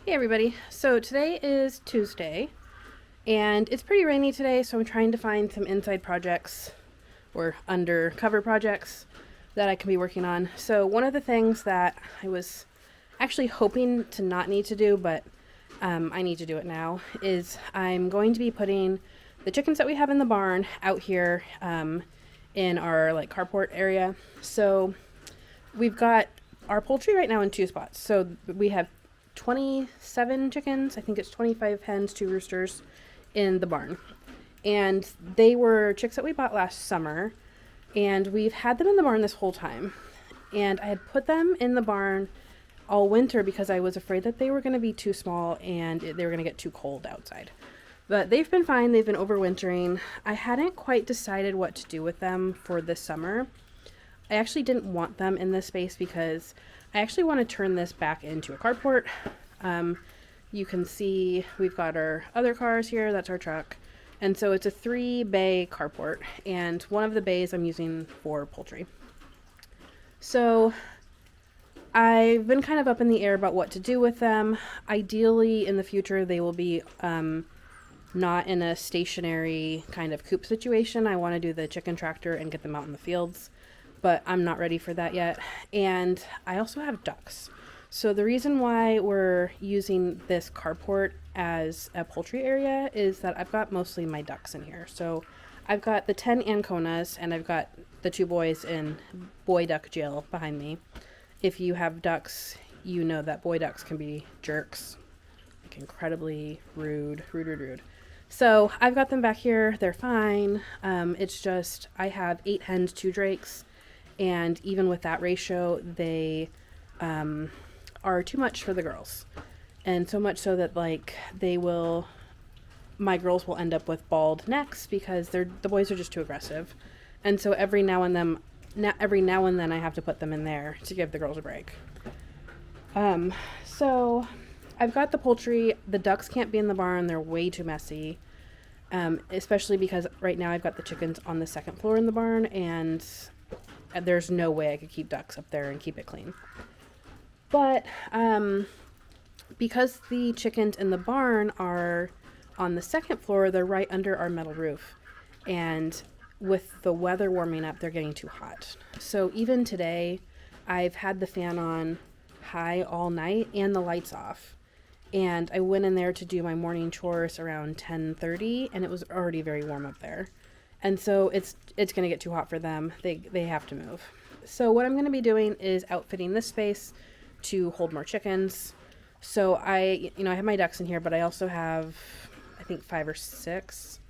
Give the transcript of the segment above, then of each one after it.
Hey everybody. So today is Tuesday and it's pretty rainy today, so I'm trying to find some inside projects or undercover projects that I can be working on. So one of the things that I was actually hoping to not need to do, but I need to do it now, is I'm going to be putting the chickens that we have in the barn out here in our carport area. So we've got our poultry right now in two spots. So we have 27 chickens. I think it's 25 hens, 2 roosters in the barn. And they were chicks that we bought last summer. And we've had them in the barn this whole time. And I had put them in the barn all winter because I was afraid that they were going to be too small and they were going to get too cold outside. But they've been fine. They've been overwintering. I hadn't quite decided what to do with them for this summer. I actually didn't want them in this space because I actually want to turn this back into a carport. You can see we've got our other cars here. That's our truck. And so it's a 3-bay carport. And one of the bays I'm using for poultry. So I've been kind of up in the air about what to do with them. Ideally, in the future, they will be not in a stationary kind of coop situation. I want to do the chicken tractor and get them out in the fields, but I'm not ready for that yet. And I also have ducks. So the reason why we're using this carport as a poultry area is that I've got mostly my ducks in here. So I've got the 10 Anconas and I've got the 2 boys in boy duck jail behind me. If you have ducks, you know that boy ducks can be jerks, like incredibly rude. So I've got them back here. They're fine. It's just I have 8 hens, 2 drakes. And even with that ratio, they are too much for the girls. And so much so that my girls will end up with bald necks because the boys are just too aggressive. And so every now and then I have to put them in there to give the girls a break. So I've got the poultry. The ducks can't be in the barn. They're way too messy. Especially because right now I've got the chickens on the 2nd floor in the barn, and there's no way I could keep ducks up there and keep it clean. But because the chickens in the barn are on the 2nd floor, they're right under our metal roof. And with the weather warming up, they're getting too hot. So even today, I've had the fan on high all night and the lights off. And I went in there to do my morning chores around 10:30, and it was already very warm up there. And so it's going to get too hot for them. They have to move. So what I'm going to be doing is outfitting this space to hold more chickens. So I have my ducks in here, but I also have, I think 5 or 6.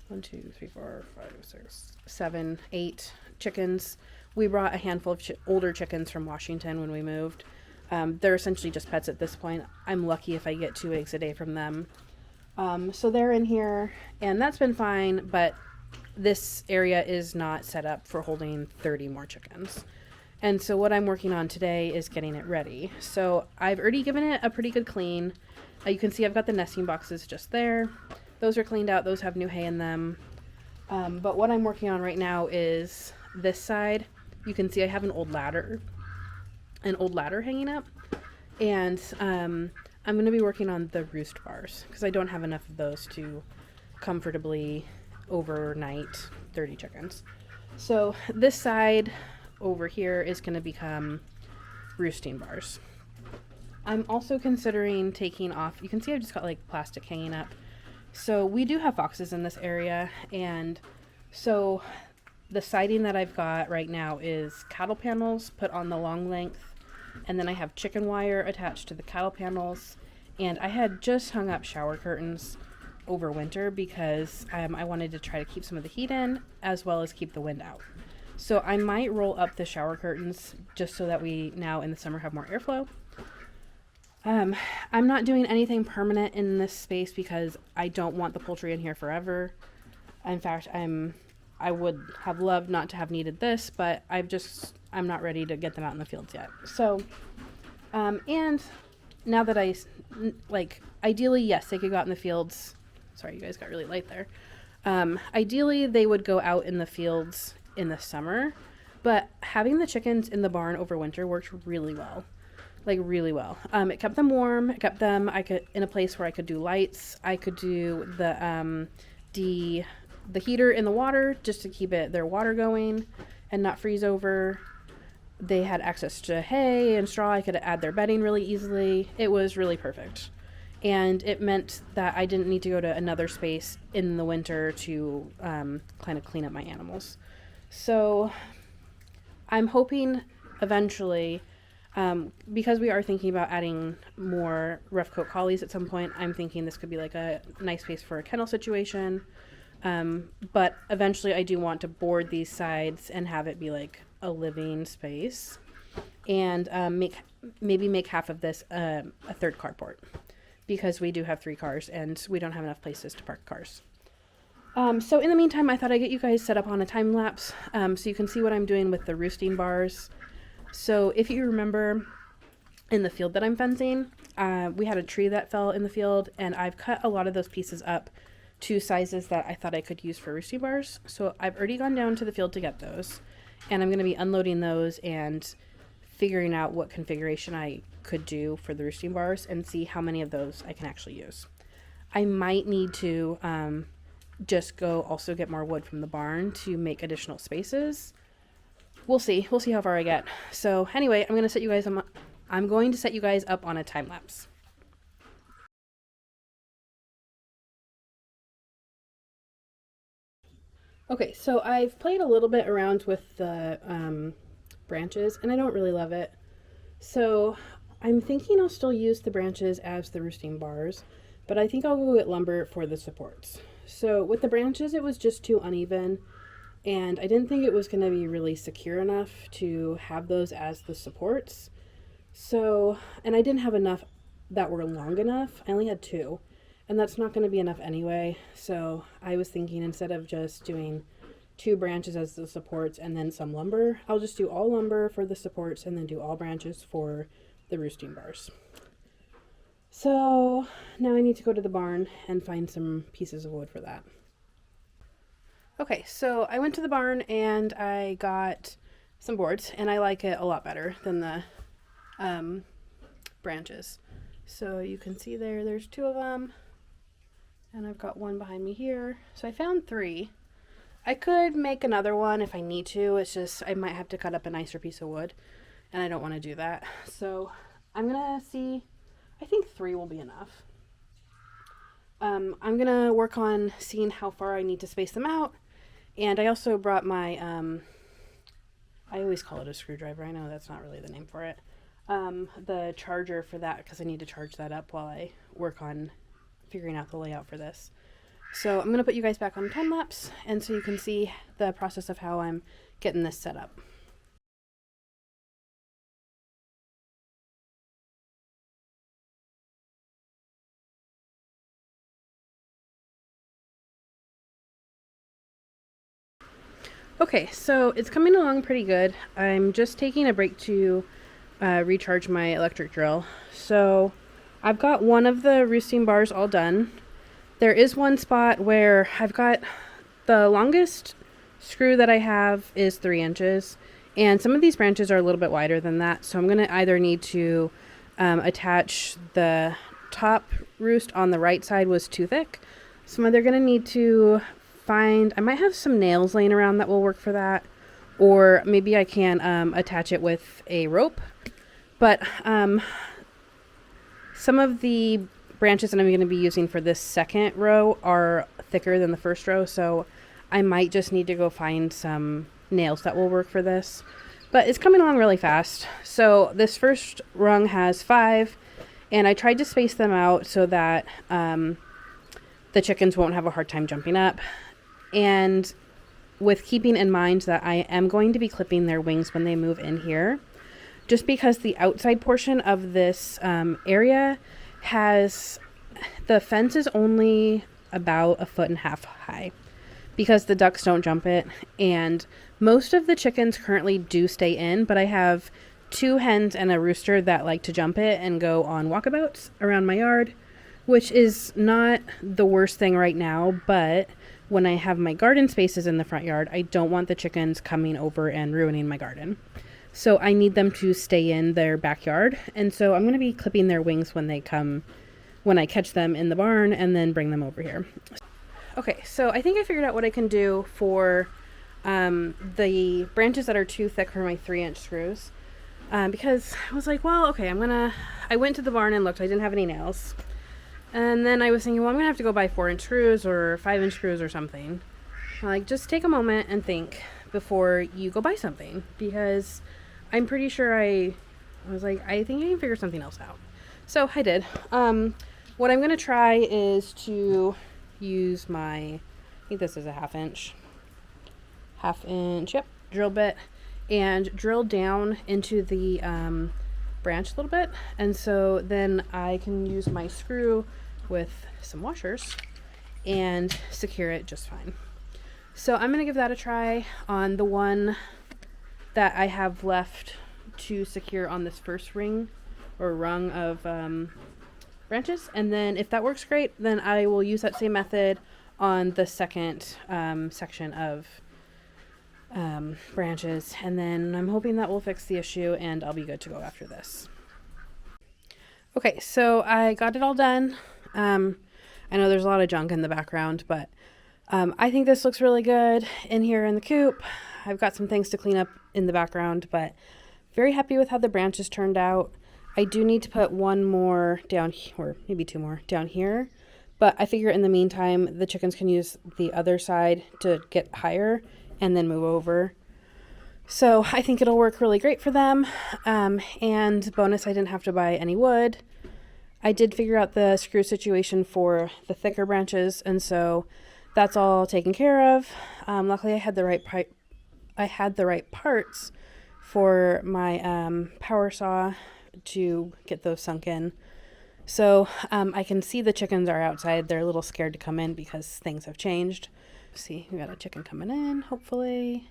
1, 2, 3, 4, 5, 6, 7, 8 chickens. We brought a handful of older chickens from Washington when we moved. They're essentially just pets at this point. I'm lucky if I get 2 eggs a day from them. So they're in here, and that's been fine, but this area is not set up for holding 30 more chickens. And so what I'm working on today is getting it ready. So I've already given it a pretty good clean. You can see I've got the nesting boxes just there. Those are cleaned out. Those have new hay in them. But what I'm working on right now is this side. You can see I have an old ladder hanging up. And I'm going to be working on the roost bars because I don't have enough of those to comfortably overnight 30 chickens. So this side over here is going to become roosting bars. I'm also considering taking off, you can see I've just got plastic hanging up. So we do have foxes in this area, and so the siding that I've got right now is cattle panels put on the long length, and then I have chicken wire attached to the cattle panels, and I had just hung up shower curtains over winter because I wanted to try to keep some of the heat in as well as keep the wind out. So I might roll up the shower curtains just so that we now in the summer have more airflow. I'm not doing anything permanent in this space because I don't want the poultry in here forever. In fact, I would have loved not to have needed this, but I'm not ready to get them out in the fields yet. So, and now that ideally, yes, they could go out in the fields. Sorry, you guys got really light there. Ideally, they would go out in the fields in the summer, but having the chickens in the barn over winter worked really well. like really well. It kept them warm. It kept them in a place where I could do lights. I could do the heater in the water just to keep their water going and not freeze over. They had access to hay and straw. I could add their bedding really easily. It was really perfect. And it meant that I didn't need to go to another space in the winter to kind of clean up my animals. So I'm hoping eventually, because we are thinking about adding more rough coat collies at some point, I'm thinking this could be like a nice space for a kennel situation. But eventually I do want to board these sides and have it be like a living space, and maybe make half of this a third carport, because we do have 3 cars and we don't have enough places to park cars. So in the meantime, I thought I'd get you guys set up on a time lapse so you can see what I'm doing with the roosting bars. So if you remember in the field that I'm fencing, we had a tree that fell in the field, and I've cut a lot of those pieces up to sizes that I thought I could use for roosting bars. So I've already gone down to the field to get those, and I'm going to be unloading those and figuring out what configuration I could do for the roosting bars and see how many of those I can actually use. I might need to just go also get more wood from the barn to make additional spaces. We'll see. We'll see how far I get. So anyway, I'm going to set you guys up on a time lapse. Okay, so I've played a little bit around with the branches, and I don't really love it. So I'm thinking I'll still use the branches as the roosting bars, but I think I'll go get lumber for the supports. So with the branches, it was just too uneven, and I didn't think it was going to be really secure enough to have those as the supports. So, and I didn't have enough that were long enough. I only had 2. And that's not going to be enough anyway. So I was thinking, instead of just doing 2 branches as the supports and then some lumber, I'll just do all lumber for the supports and then do all branches for the roosting bars. So now I need to go to the barn and find some pieces of wood for that. Okay, so I went to the barn and I got some boards, and I like it a lot better than the branches. So you can see there's 2 of them. And I've got 1 behind me here. So I found 3. I could make another one if I need to. It's just I might have to cut up a nicer piece of wood, and I don't want to do that. So I'm going to see. I think 3 will be enough. I'm going to work on seeing how far I need to space them out. And I also brought my, I always call it a screwdriver. I know that's not really the name for it. The charger for that, because I need to charge that up while I work on figuring out the layout for this. So I'm going to put you guys back on time lapse, and so you can see the process of how I'm getting this set up. Okay, so it's coming along pretty good. I'm just taking a break to recharge my electric drill. So I've got one of the roosting bars all done. There is one spot where I've got the longest screw that I have is 3 inches, and some of these branches are a little bit wider than that. So I'm going to either need to attach the top roost on the right side was too thick. So I'm either going to need to I might have some nails laying around that will work for that, or maybe I can attach it with a rope. But some of the branches that I'm going to be using for this second row are thicker than the first row, so I might just need to go find some nails that will work for this. But it's coming along really fast. So this first rung has 5, and I tried to space them out so that the chickens won't have a hard time jumping up. And with keeping in mind that I am going to be clipping their wings when they move in here, just because the outside portion of this area has, the fence is only about 1.5 feet high because the ducks don't jump it, and most of the chickens currently do stay in, but I have 2 hens and a rooster that like to jump it and go on walkabouts around my yard, which is not the worst thing right now, but when I have my garden spaces in the front yard, I don't want the chickens coming over and ruining my garden. So I need them to stay in their backyard. And so I'm going to be clipping their wings when they come, when I catch them in the barn, and then bring them over here. Okay, so I think I figured out what I can do for the branches that are too thick for my 3-inch screws. Because I was like, well, okay, I went to the barn and looked, I didn't have any nails. And then I was thinking, well, I'm going to have to go buy 4-inch screws or 5-inch screws or something. I'm like, just take a moment and think before you go buy something, because I'm pretty sure I was like, I think I can figure something else out. So I did. What I'm going to try is to use my, I think this is a half inch, yep, drill bit, and drill down into the branch a little bit. And so then I can use my screw with some washers and secure it just fine. So I'm going to give that a try on the one that I have left to secure on this first ring or rung of branches. And then if that works great, then I will use that same method on the second section of branches. And then I'm hoping that will fix the issue and I'll be good to go after this. Okay, so I got it all done. I know there's a lot of junk in the background, but I think this looks really good in here in the coop. I've got some things to clean up in the background, but very happy with how the branches turned out. I do need to put one more down here, or maybe 2 more down here, but I figure in the meantime, the chickens can use the other side to get higher and then move over. So I think it'll work really great for them. And bonus, I didn't have to buy any wood. I did figure out the screw situation for the thicker branches, and so that's all taken care of. Luckily, I had the right parts for my power saw to get those sunk in. So I can see the chickens are outside. They're a little scared to come in because things have changed. See, we got a chicken coming in, hopefully.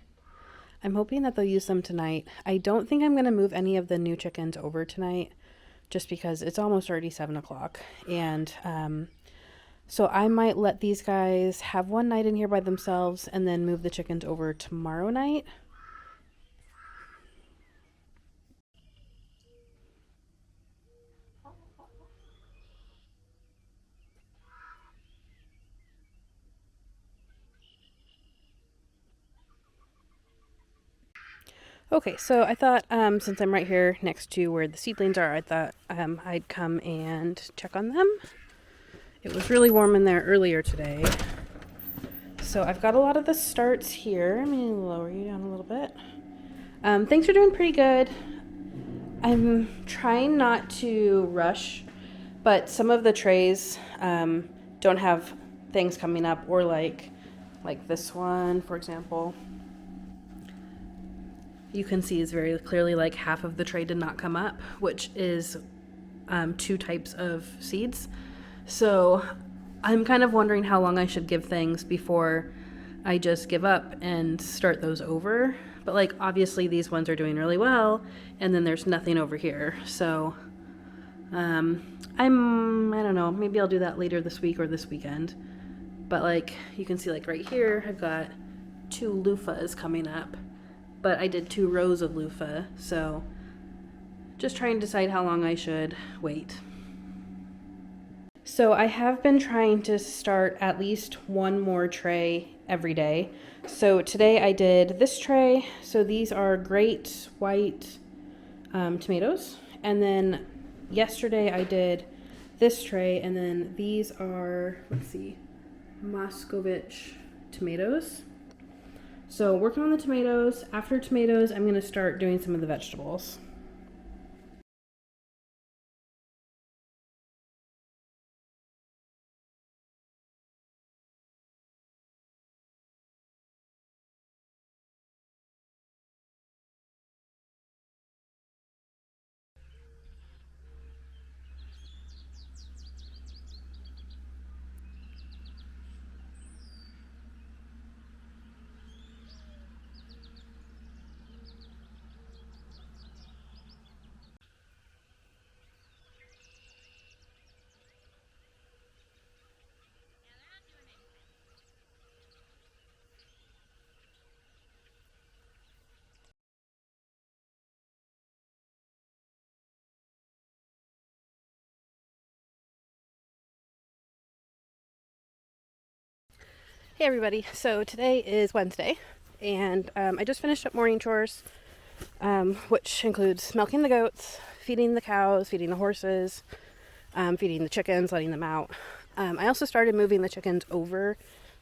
I'm hoping that they'll use them tonight. I don't think I'm going to move any of the new chickens over tonight just because it's almost already 7 o'clock. And so I might let these guys have one night in here by themselves and then move the chickens over tomorrow night. Okay, so I thought since I'm right here next to where the seedlings are, I thought I'd come and check on them. It was really warm in there earlier today. So I've got a lot of the starts here. I'm going to lower you down a little bit. Things are doing pretty good. I'm trying not to rush, but some of the trays don't have things coming up, or like this one, for example. You can see is very clearly like half of the tray did not come up, which is 2 types of seeds. So I'm kind of wondering how long I should give things before I just give up and start those over. But like obviously these ones are doing really well, and then there's nothing over here. So I don't know, maybe I'll do that later this week or this weekend. But like you can see like right here I've got 2 loofahs coming up. But I did 2 rows of loofah, so just trying to decide how long I should wait. So I have been trying to start at least 1 more tray every day. So today I did this tray. So these are great white tomatoes. And then yesterday I did this tray, and then these are, let's see, Moscovich tomatoes. So working on the tomatoes. After tomatoes, I'm going to start doing some of the vegetables. Hey everybody, so today is Wednesday, and I just finished up morning chores, which includes milking the goats, feeding the cows, feeding the horses, feeding the chickens, letting them out. I also started moving the chickens over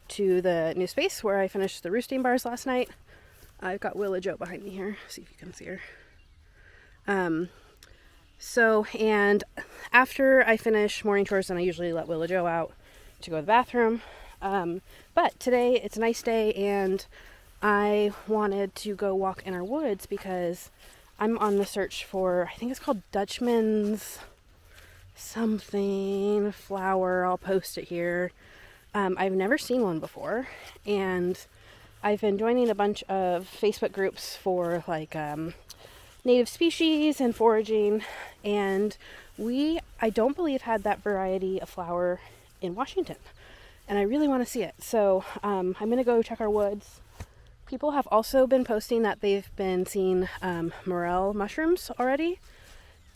to the new space where I finished the roosting bars last night. I've got Willa Jo behind me here, see if you can see her. And after I finish morning chores, then I usually let Willa Jo out to go to the bathroom. But today it's a nice day, and I wanted to go walk in our woods because I'm on the search for, I think it's called Dutchman's something flower. I'll post it here. I've never seen one before, and I've been joining a bunch of Facebook groups for like native species and foraging, and I don't believe had that variety of flower in Washington, and I really want to see it. So I'm gonna go check our woods. People have also been posting that they've been seeing morel mushrooms already,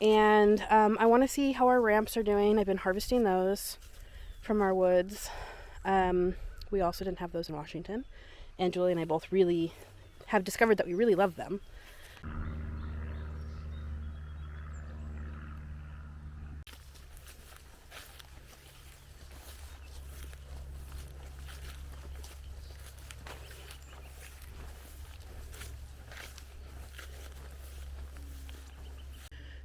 and I want to see how our ramps are doing. I've been harvesting those from our woods. We also didn't have those in Washington, and Julie and I both really have discovered that we really love them.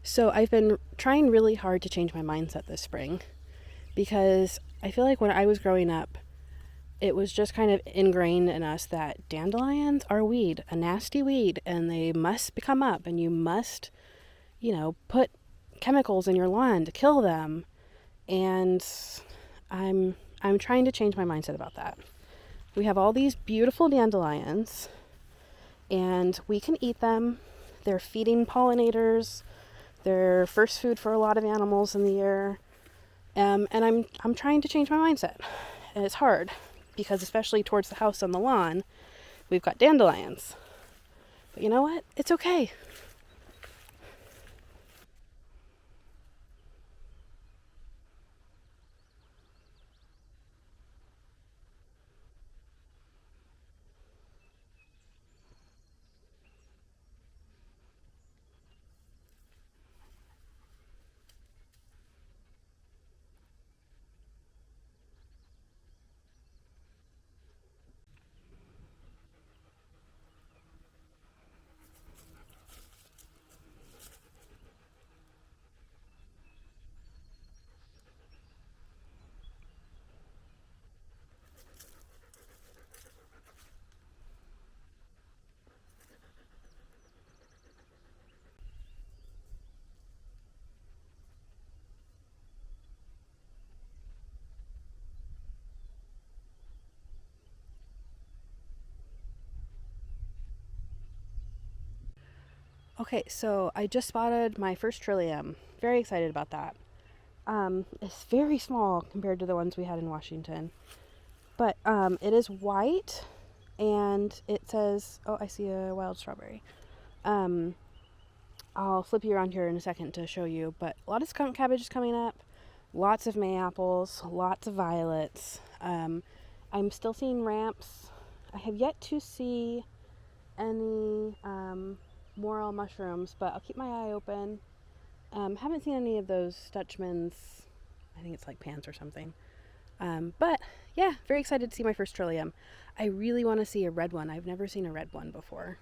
So I've been trying really hard to change my mindset this spring, because I feel like when I was growing up, it was just kind of ingrained in us that dandelions are a weed, a nasty weed, and they must come up, and you must, put chemicals in your lawn to kill them. And I'm trying to change my mindset about that. We have all these beautiful dandelions, and we can eat them. They're feeding pollinators. They're first food for a lot of animals in the year. And I'm trying to change my mindset. And it's hard because, especially towards the house on the lawn, we've got dandelions. But you know what? It's okay. Okay, so I just spotted my first Trillium. Very excited about that. It's very small compared to the ones we had in Washington. But it is white, and it says, oh, I see a wild strawberry. I'll flip you around here in a second to show you, but a lot of skunk cabbage is coming up, lots of May-apples, lots of violets. I'm still seeing ramps. I have yet to see any morel mushrooms, but I'll keep my eye open. Haven't seen any of those Dutchman's, I think it's like pants or something. But yeah, very excited to see my first Trillium. I really want to see a red one. I've never seen a red one before.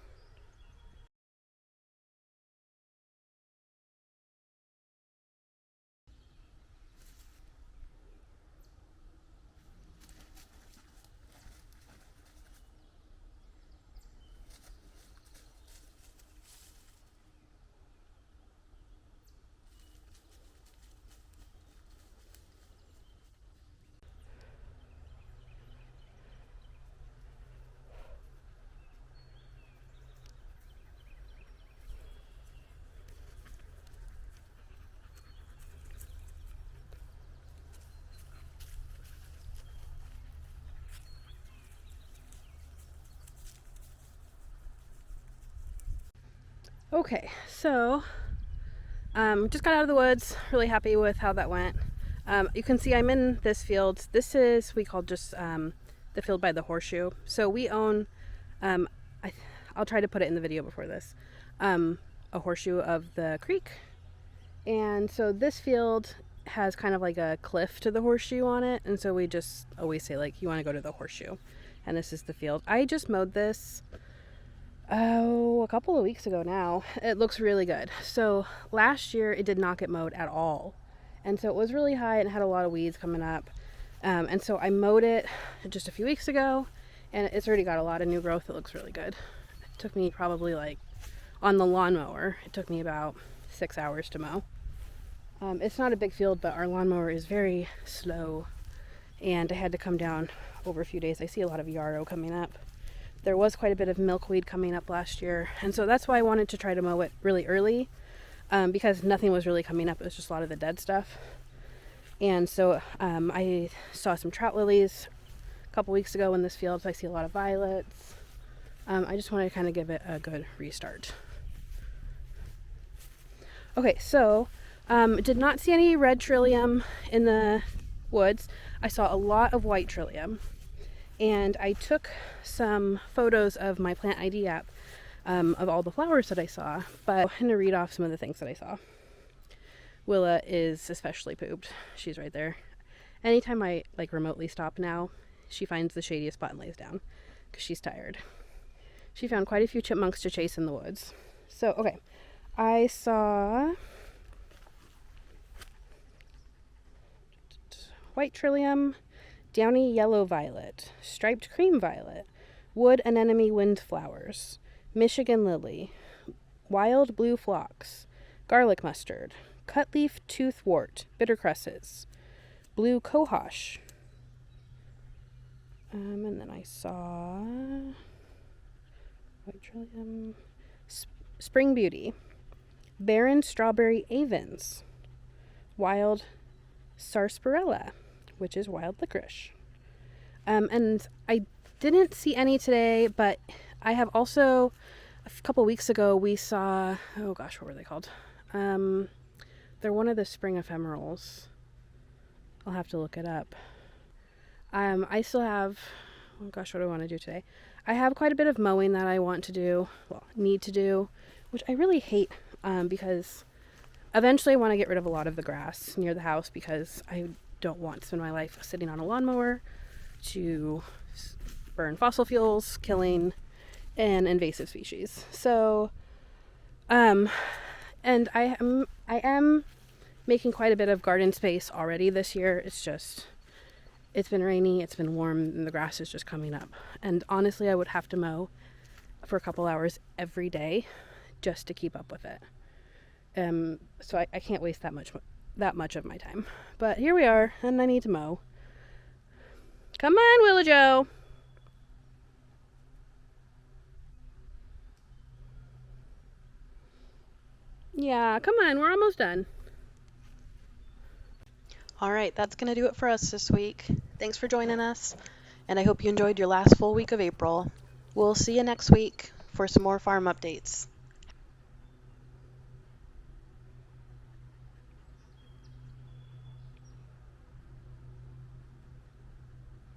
Okay, so just got out of the woods. Really happy with how that went. You can see I'm in this field. This is, we call just the field by the horseshoe. So we own, um, I'll try to put it in the video before this, a horseshoe of the creek. And so this field has kind of like a cliff to the horseshoe on it. And so we just always say, like, you want to go to the horseshoe. And this is the field. I just mowed this, a couple of weeks ago now. It looks really good. So last year it did not get mowed at all. And so it was really high and had a lot of weeds coming up. And so I mowed it just a few weeks ago, and it's already got a lot of new growth. It looks really good. It took me probably, like, on the lawnmower, it took me about 6 hours to mow. It's not a big field, but our lawnmower is very slow, and I had to come down over a few days. I see a lot of yarrow coming up. There was quite a bit of milkweed coming up last year, and so that's why I wanted to try to mow it really early, because nothing was really coming up. It was just a lot of the dead stuff. And so I saw some trout lilies a couple weeks ago in this field, so I see a lot of violets. I just wanted to kind of give it a good restart. Okay, so did not see any red trillium in the woods. I saw a lot of white trillium, and I took some photos of my Plant ID app of all the flowers that I saw, but I'm going to read off some of the things that I saw. Willa is especially pooped. She's right there. Anytime I remotely stop now, she finds the shadiest spot and lays down because she's tired. She found quite a few chipmunks to chase in the woods. So, okay. I saw white trillium, downy yellow violet, striped cream violet, wood anemone windflowers, Michigan lily, wild blue phlox, garlic mustard, cutleaf toothwort, bitter crusses, blue cohosh. And then I saw white trillium, spring beauty, barren strawberry avens, wild sarsaparilla, which is wild licorice. And I didn't see any today, but I have also, a couple weeks ago, we saw, oh gosh, what were they called? They're one of the spring ephemerals. I'll have to look it up. I still have, oh gosh, what do I want to do today? I have quite a bit of mowing that I want to do, need to do, which I really hate, because eventually I want to get rid of a lot of the grass near the house because I don't want to spend my life sitting on a lawnmower to burn fossil fuels, killing an invasive species. So, and I am making quite a bit of garden space already this year. It's been rainy, it's been warm, and the grass is just coming up. And honestly, I would have to mow for a couple hours every day just to keep up with it. So I can't waste that much of my time. But here we are, and I need to mow. Come on, Willow Joe. Yeah, come on, we're almost done. All right, that's going to do it for us this week. Thanks for joining us, and I hope you enjoyed your last full week of April. We'll see you next week for some more farm updates.